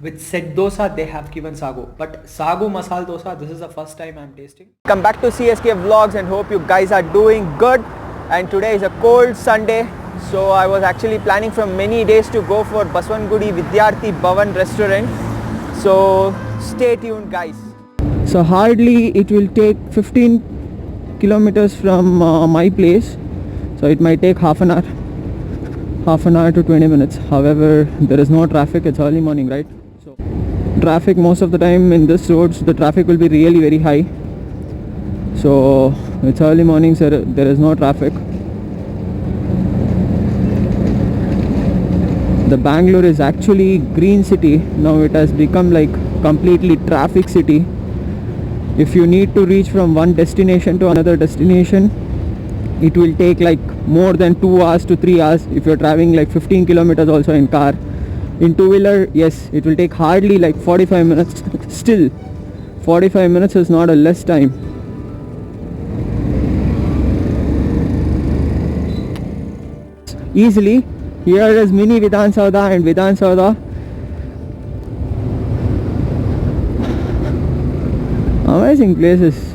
With set dosa they have given sagu, but sagu masala dosa, this is the first time I'm tasting. Come back to CSK Vlogs and hope you guys are doing good. And today is a cold Sunday, so I was actually planning for many days to go for Baswangudi Vidyarthi Bhavan restaurant. So stay tuned guys. So hardly it will take 15 kilometers from my place, so it might take half an hour to 20 minutes. However, there is no traffic, it's early morning, right? So traffic most of the time in this roads, the traffic will be really very high. So it's early morning, so there is no traffic. The Bangalore is actually green city. Now it has become like completely traffic city. If you need to reach from one destination to another destination, it will take like more than 2 hours to 3 hours if you're traveling like 15 kilometers also in car. In two-wheeler, yes, it will take hardly like 45 minutes. Still, 45 minutes is not a less time. Easily, here is mini Vidhan Saudha and Vidhan Saudha. Amazing places.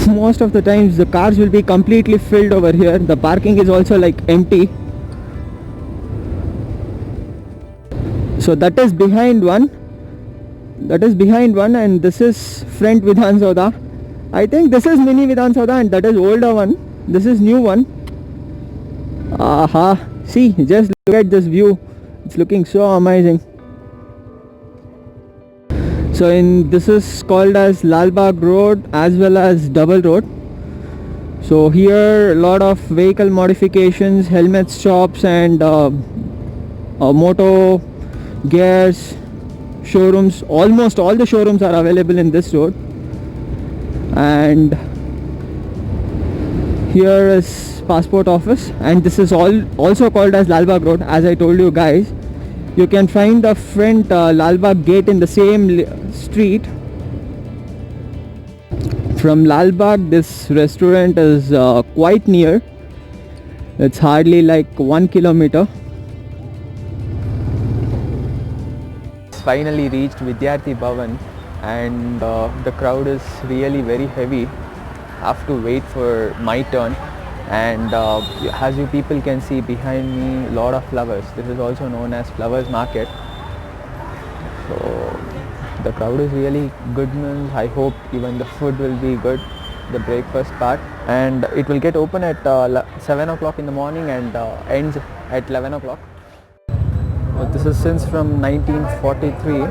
Most of the times the cars will be completely filled over here. The parking is also like empty. So that is behind one, and this is front Vidhan Saudha. I think this is mini Vidhan Saudha and that is older one. This is new one. Aha, see, just look at this view. It's looking so amazing. So this is called as Lal Bagh Road as well as Double Road. So here a lot of vehicle modifications, helmet shops and moto gears showrooms. Almost all the showrooms are available in this road. And here is passport office, and this is also called as Lal Bagh Road. As I told you guys, you can find the front Lal Bagh gate in the same street. From Lal Bagh, this restaurant is quite near. It's hardly like 1 kilometer. Finally reached Vidyarthi Bhavan, and the crowd is really very heavy. Have to wait for my turn. And as you people can see behind me, lot of flowers. This is also known as flowers market. So the crowd is really good. I hope even the food will be good, the breakfast part. And it will get open at 7 o'clock in the morning and ends at 11 o'clock. This is since from 1943.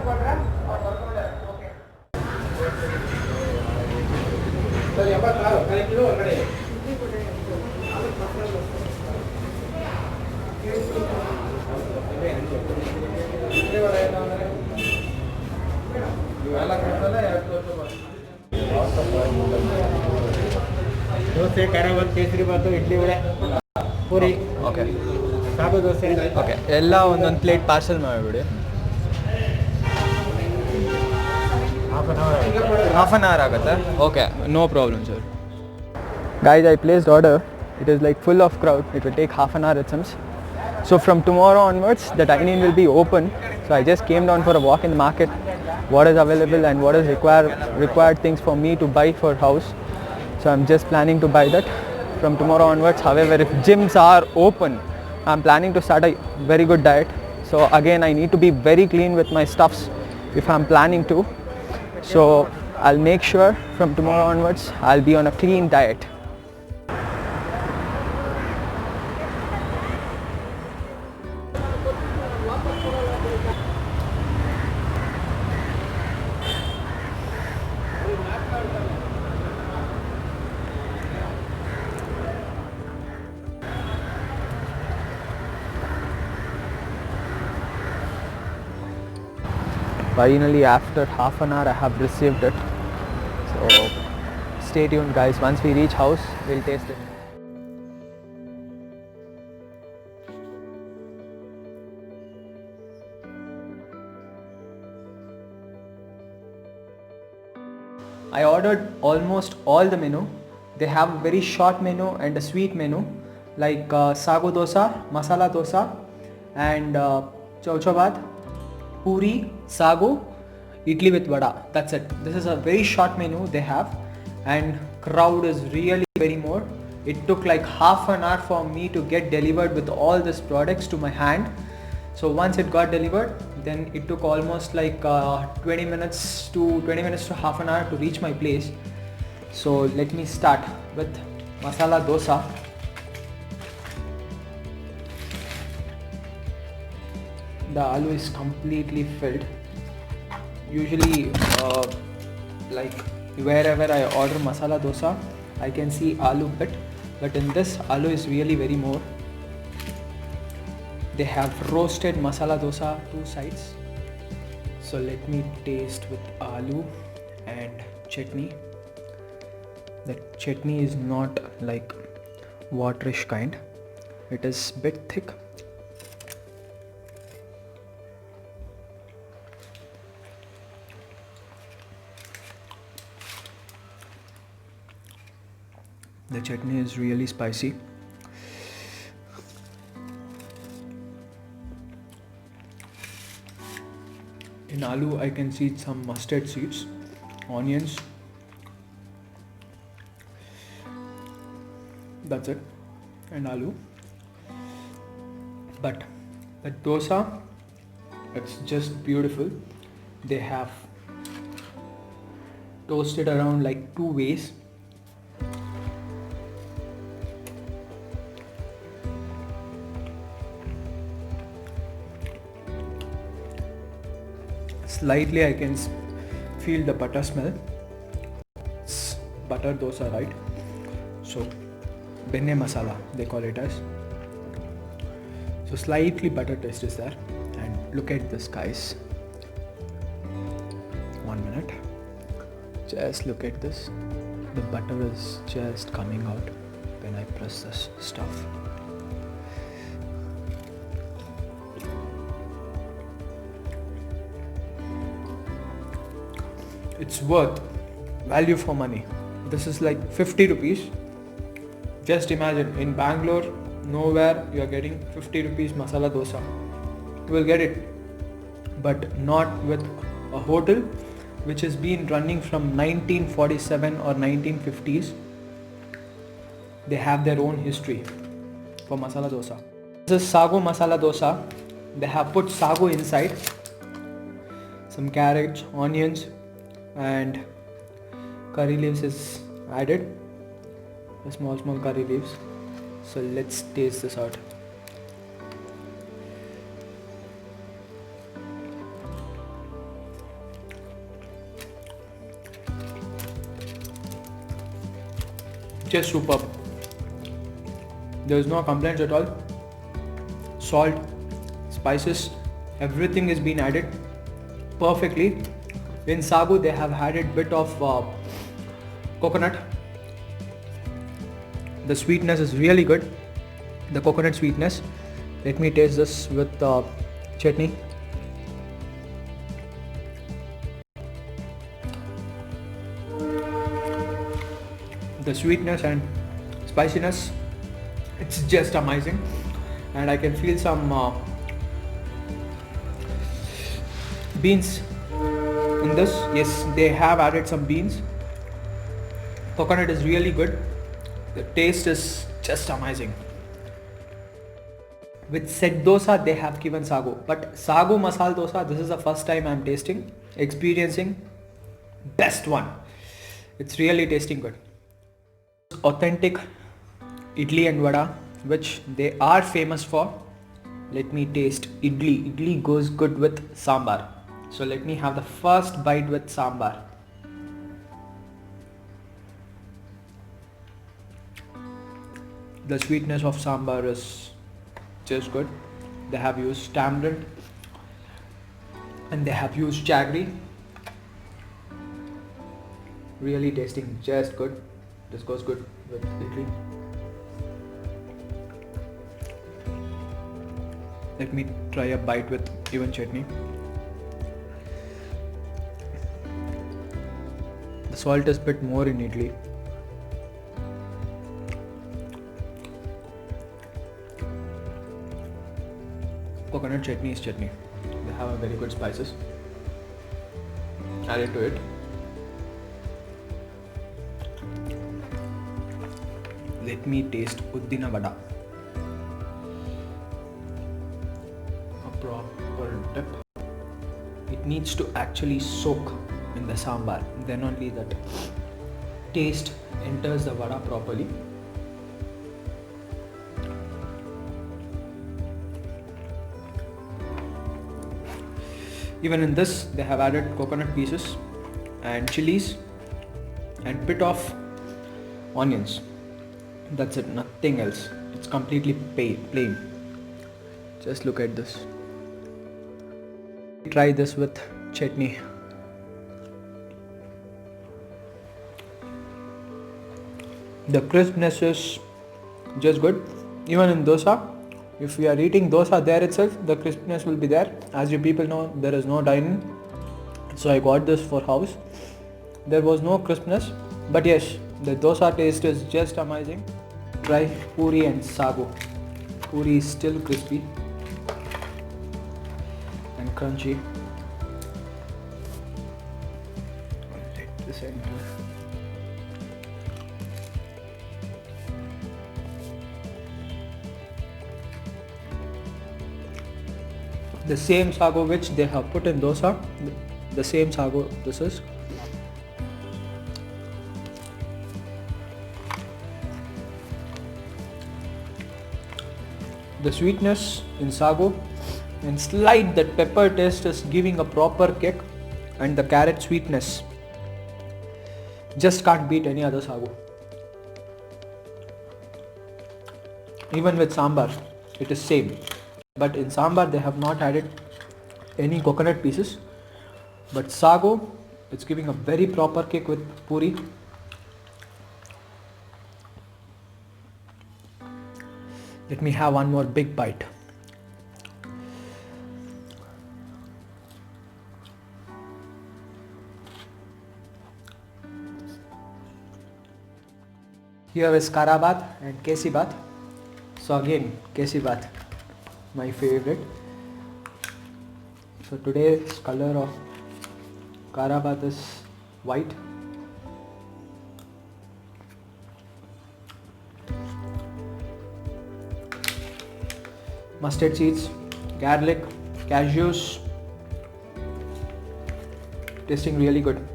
Dosa kharabath kesari bath idli vada puri okay sagu dosa okay ಎಲ್ಲ ಒಂದೊಂದು plate parcel ಮಾಡಿಬಿಡಿ. Half an hour ಆಗುತ್ತೆ. Okay, no problem sir. Guys, I placed order. It is like full of crowd. It will take half an hour it seems. So from tomorrow onwards the dine-in will be open. So I just came down for a walk in the market, what is available and what is required things for me to buy for house. So I'm just planning to buy that from tomorrow onwards. However, if gyms are open, I'm planning to start a very good diet. So again, I need to be very clean with my stuffs if I'm planning to. So I'll make sure from tomorrow onwards I'll be on a clean diet. Finally, after half an hour, I have received it. So stay tuned guys. Once we reach house, we'll taste it. I ordered almost all the menu. They have a very short menu and a sweet menu like sagu dosa, masala dosa and chauchabad, puri, sagu, idli with vada. That's it. This is a very short menu they have, and crowd is really very more. It took like half an hour for me to get delivered with all these products to my hand. So once it got delivered, then it took almost like 20 minutes to half an hour to reach my place. So let me start with masala dosa. The aloo is completely filled. Usually like wherever I order masala dosa, I can see aloo bit, but in this aloo is really very more. They have roasted masala dosa 2 sides. So let me taste with aloo and chutney. The chutney is not like waterish kind. It is bit thick. The chutney is really spicy. In aloo, I can see some mustard seeds, onions. That's it. And aloo. But the dosa, it's just beautiful. They have toasted around like 2 ways. Slightly I can feel the butter smell. It's butter dosa, right? So benne masala they call it as. So slightly butter taste is there. And look at this, guys. 1 minute. Just look at this. The butter is just coming out when I press this stuff. It's worth value for money. This is like 50 rupees. Just imagine, in Bangalore, nowhere you are getting 50 rupees masala dosa. You will get it, but not with a hotel which has been running from 1947 or 1950s. They have their own history for masala dosa. This is sagu masala dosa. They have put sagu inside, some carrots, onions, and curry leaves is added, the small curry leaves. So let's taste this out. Just superb. There is no complaints at all. Salt, spices, everything is being added perfectly. In sagu they have added bit of coconut. The sweetness is really good. The coconut sweetness. Let me taste this with chutney. The sweetness and spiciness, it's just amazing. And I can feel some beans in this. Yes, they have added some beans. Coconut is really good. The taste is just amazing. With set dosa they have given sagu, but sagu masala dosa, this is the first time I am experiencing best one. It's really tasting good. Authentic idli and vada, which they are famous for. Let me taste idli. Idli goes good with sambar. So let me have the first bite with sambar. The sweetness of sambar is just good. They have used tamarind and they have used jaggery. Really tasting just good. This goes good with idli. Let me try a bite with even chutney. The salt is a bit more in idli. Coconut chutney is chutney. They have a very good spices added to it. Let me taste Uddina Vada. A proper dip. It needs to actually soak in the sambar. Then only that taste enters the vada properly. Even in this, they have added coconut pieces and chilies and bit of onions. That's it, nothing else. It's completely plain. Just look at this. Try this with chutney. The crispness is just good. Even in dosa, if we are eating dosa there itself, the crispness will be there. As you people know, there is no dine-in, so I got this for house. There was no crispness, but yes, the dosa taste is just amazing. Try puri and sago. Puri is still crispy and crunchy. Let this enter. The same sago which they have put in dosa, the same sago this is. The sweetness in sago and slight that pepper taste is giving a proper kick, and the carrot sweetness just can't beat any other sago. Even with sambar, it is same. But in sambar they have not added any coconut pieces. But sago, it's giving a very proper kick with puri. Let me have one more big bite. Here is Kara Bath and Kesi Bath. So again, Kesi Bath, my favorite. So today's color of Kara Bath is white. Mustard seeds, garlic, cashews, tasting really good,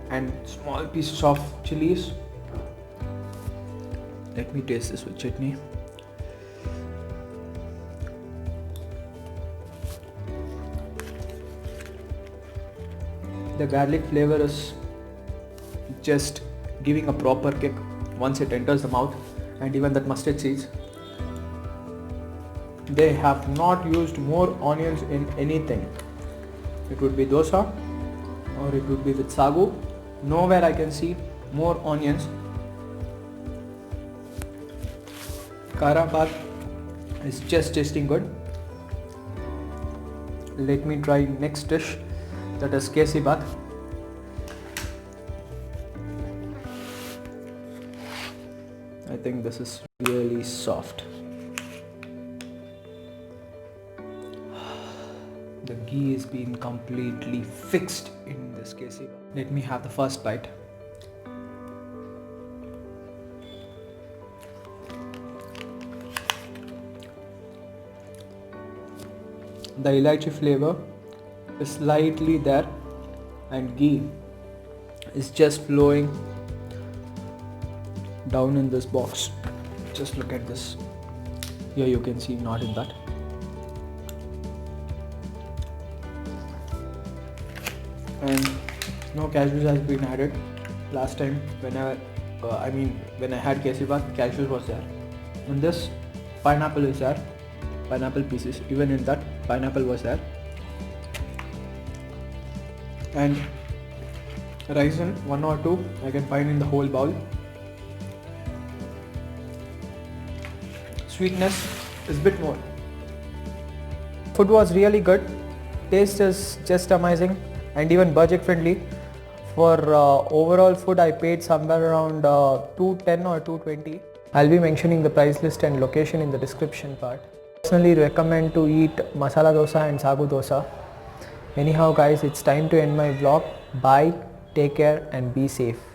and small pieces of chilies. Let me taste this with chutney. The garlic flavor is just giving a proper kick once it enters the mouth, and even that mustard seeds. They have not used more onions in anything. It would be dosa or it would be with sago. Nowhere I can see more onions. Kara Bath is just tasting good. Let me try next dish, that is Kesi Bath. I think this is really soft. The ghee is being completely fixed in this Kesi Bath. Let me have the first bite. The elaichi flavor is slightly there, and ghee is just flowing down in this box. Just look at this. Here you can see, not in that. And no cashews has been added. Last time when I had Kesi Bath, cashews was there. In this, pineapple is there, pineapple pieces. Even in that, pineapple was there. And raisin, 1 or 2 I can find in the whole bowl. Sweetness is a bit more. Food was really good. Taste is just amazing and even budget friendly. For overall food I paid somewhere around 210 or 220. I'll be mentioning the price list and location in the description part. personally recommend to eat masala dosa and sagu dosa. Anyhow guys, it's time to end my vlog. Bye, take care and be safe.